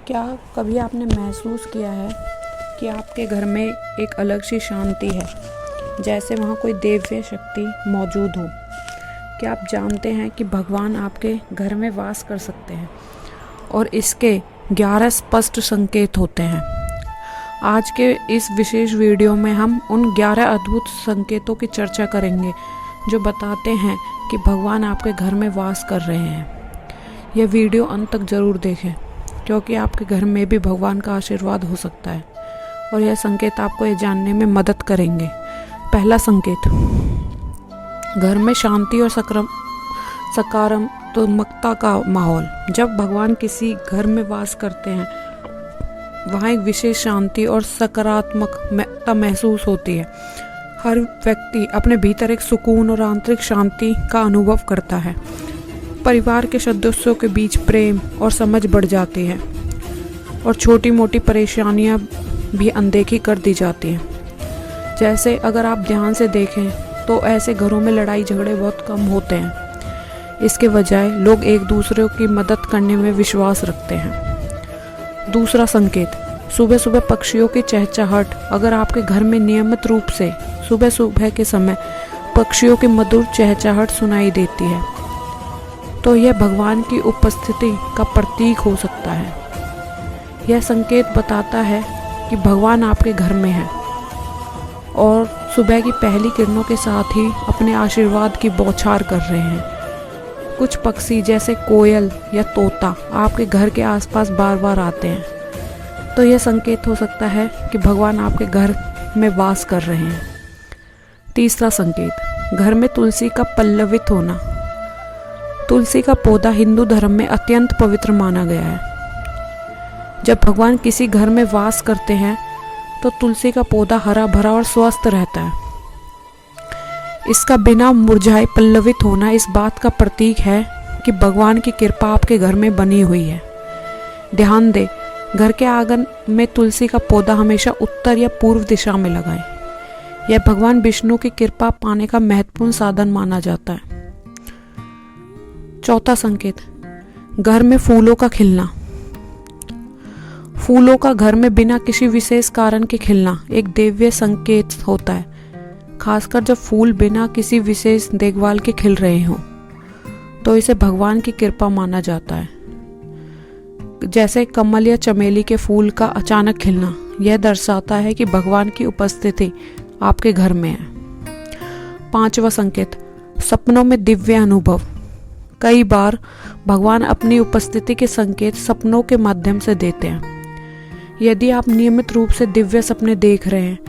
क्या कभी आपने महसूस किया है कि आपके घर में एक अलग सी शांति है, जैसे वहाँ कोई दिव्य शक्ति मौजूद हो? क्या आप जानते हैं कि भगवान आपके घर में वास कर सकते हैं और इसके 11 स्पष्ट संकेत होते हैं। आज के इस विशेष वीडियो में हम उन 11 अद्भुत संकेतों की चर्चा करेंगे जो बताते हैं कि भगवान आपके घर में वास कर रहे हैं। यह वीडियो अंत तक ज़रूर देखें, क्योंकि आपके घर में भी भगवान का आशीर्वाद हो सकता है और यह संकेत आपको ये जानने में मदद करेंगे। पहला संकेत, घर में शांति और सकारात्मकता का माहौल। जब भगवान किसी घर में वास करते हैं, वहाँ एक विशेष शांति और सकारात्मकता महसूस होती है। हर व्यक्ति अपने भीतर एक सुकून और आंतरिक शांति का अनुभव करता है। परिवार के सदस्यों के बीच प्रेम और समझ बढ़ जाती है और छोटी मोटी परेशानियां भी अनदेखी कर दी जाती हैं। जैसे अगर आप ध्यान से देखें तो ऐसे घरों में लड़ाई झगड़े बहुत कम होते हैं। इसके बजाय लोग एक दूसरे की मदद करने में विश्वास रखते हैं। दूसरा संकेत, सुबह सुबह पक्षियों की चहचहाट। अगर आपके घर में नियमित रूप से सुबह सुबह के समय पक्षियों की मधुर चहचहाट सुनाई देती है, तो यह भगवान की उपस्थिति का प्रतीक हो सकता है। यह संकेत बताता है कि भगवान आपके घर में है और सुबह की पहली किरणों के साथ ही अपने आशीर्वाद की बौछार कर रहे हैं। कुछ पक्षी जैसे कोयल या तोता आपके घर के आसपास बार बार आते हैं, तो यह संकेत हो सकता है कि भगवान आपके घर में वास कर रहे हैं। तीसरा संकेत, घर में तुलसी का पल्लवित होना। तुलसी का पौधा हिंदू धर्म में अत्यंत पवित्र माना गया है। जब भगवान किसी घर में वास करते हैं तो तुलसी का पौधा हरा भरा और स्वस्थ रहता है। इसका बिना मुरझाए पल्लवित होना इस बात का प्रतीक है कि भगवान की कृपा आपके घर में बनी हुई है। ध्यान दें, घर के आंगन में तुलसी का पौधा हमेशा उत्तर या पूर्व दिशा में लगाएं। यह भगवान विष्णु की कृपा पाने का महत्वपूर्ण साधन माना जाता है। चौथा संकेत, घर में फूलों का खिलना। फूलों का घर में बिना किसी विशेष कारण के खिलना एक दिव्य संकेत होता है, खासकर जब फूल बिना किसी विशेष देखभाल के खिल रहे हों, तो इसे भगवान की कृपा माना जाता है। जैसे कमल या चमेली के फूल का अचानक खिलना, यह दर्शाता है कि भगवान की उपस्थिति आपके घर में है। पांचवा संकेत, सपनों में दिव्य अनुभव। कई बार भगवान अपनी उपस्थिति के संकेत सपनों के माध्यम से देते हैं। यदि आप नियमित रूप से दिव्य सपने देख रहे हैं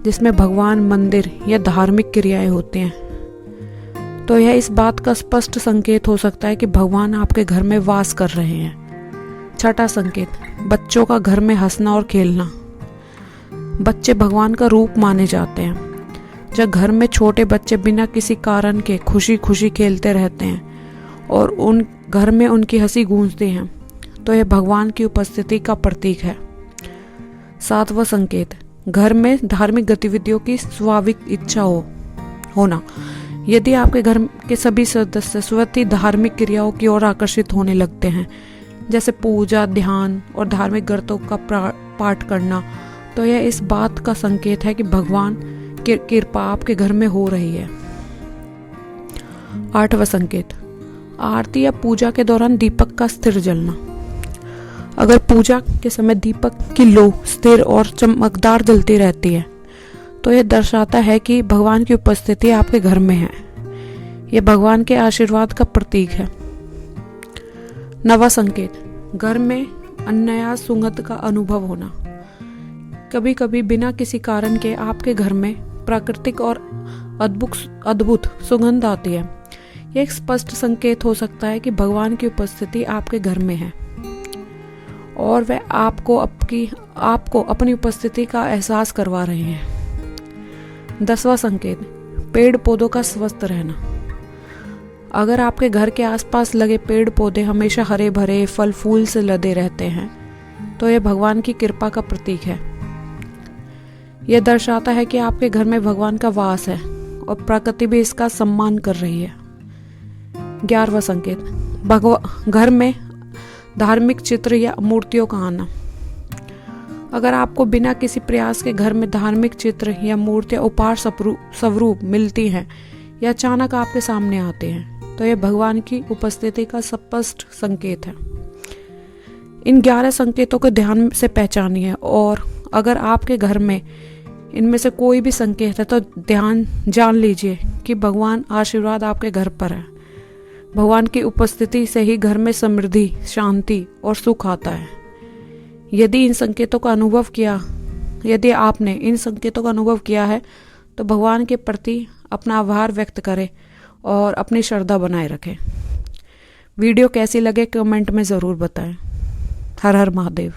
जिसमें भगवान, मंदिर या धार्मिक क्रियाएं होती हैं, तो यह इस बात का स्पष्ट संकेत हो सकता है कि भगवान आपके घर में वास कर रहे हैं। छठा संकेत, बच्चों का घर में हंसना और खेलना। बच्चे भगवान का रूप माने जाते हैं। जब घर में छोटे बच्चे बिना किसी कारण के खुशी खुशी खेलते रहते हैं और उन घर में उनकी हंसी गूंजती है, तो यह भगवान की उपस्थिति का प्रतीक है। सातवां संकेत, घर में धार्मिक गतिविधियों की स्वाभाविक इच्छा होना। यदि आपके घर के सभी सदस्य स्वतः धार्मिक क्रियाओं की ओर आकर्षित होने लगते हैं, जैसे पूजा, ध्यान और धार्मिक ग्रंथों का पाठ करना, तो यह इस बात का संकेत है कि भगवान की कृपा आपके घर में हो रही है। आठवां संकेत, आरती या पूजा के दौरान दीपक का स्थिर जलना। अगर पूजा के समय दीपक की लो स्थिर और चमकदार जलती रहती है, तो यह दर्शाता है कि भगवान की उपस्थिति आपके घर में है। यह भगवान के आशीर्वाद का प्रतीक है। नवा संकेत, घर में अनायास सुगंध का अनुभव होना। कभी कभी बिना किसी कारण के आपके घर में प्राकृतिक और अद्भुत सुगंध आती है। यह एक स्पष्ट संकेत हो सकता है कि भगवान की उपस्थिति आपके घर में है और वह आपको अपनी उपस्थिति का एहसास करवा रहे हैं। 10वां संकेत, पेड़ पौधों का स्वस्थ रहना। अगर आपके घर के आसपास लगे पेड़ पौधे हमेशा हरे भरे फल फूल से लदे रहते हैं, तो यह भगवान की कृपा का प्रतीक है। यह दर्शाता है कि आपके घर में भगवान का वास है और प्रकृति भी इसका सम्मान कर रही है। 11वां संकेत, घर में धार्मिक चित्र या मूर्तियों का आना। अगर आपको बिना किसी प्रयास के घर में धार्मिक चित्र या मूर्तियां उपहार स्वरूप मिलती हैं या अचानक आपके सामने आते हैं, तो यह भगवान की उपस्थिति का स्पष्ट संकेत है। इन 11 संकेतों को ध्यान से पहचानिए, और अगर आपके घर में इनमें से कोई भी संकेत है तो जान लीजिए कि भगवान आशीर्वाद आपके घर पर है। भगवान की उपस्थिति से ही घर में समृद्धि, शांति और सुख आता है। यदि आपने इन संकेतों का अनुभव किया है तो भगवान के प्रति अपना आभार व्यक्त करें और अपनी श्रद्धा बनाए रखें। वीडियो कैसी लगे कमेंट में ज़रूर बताएं। हर हर महादेव।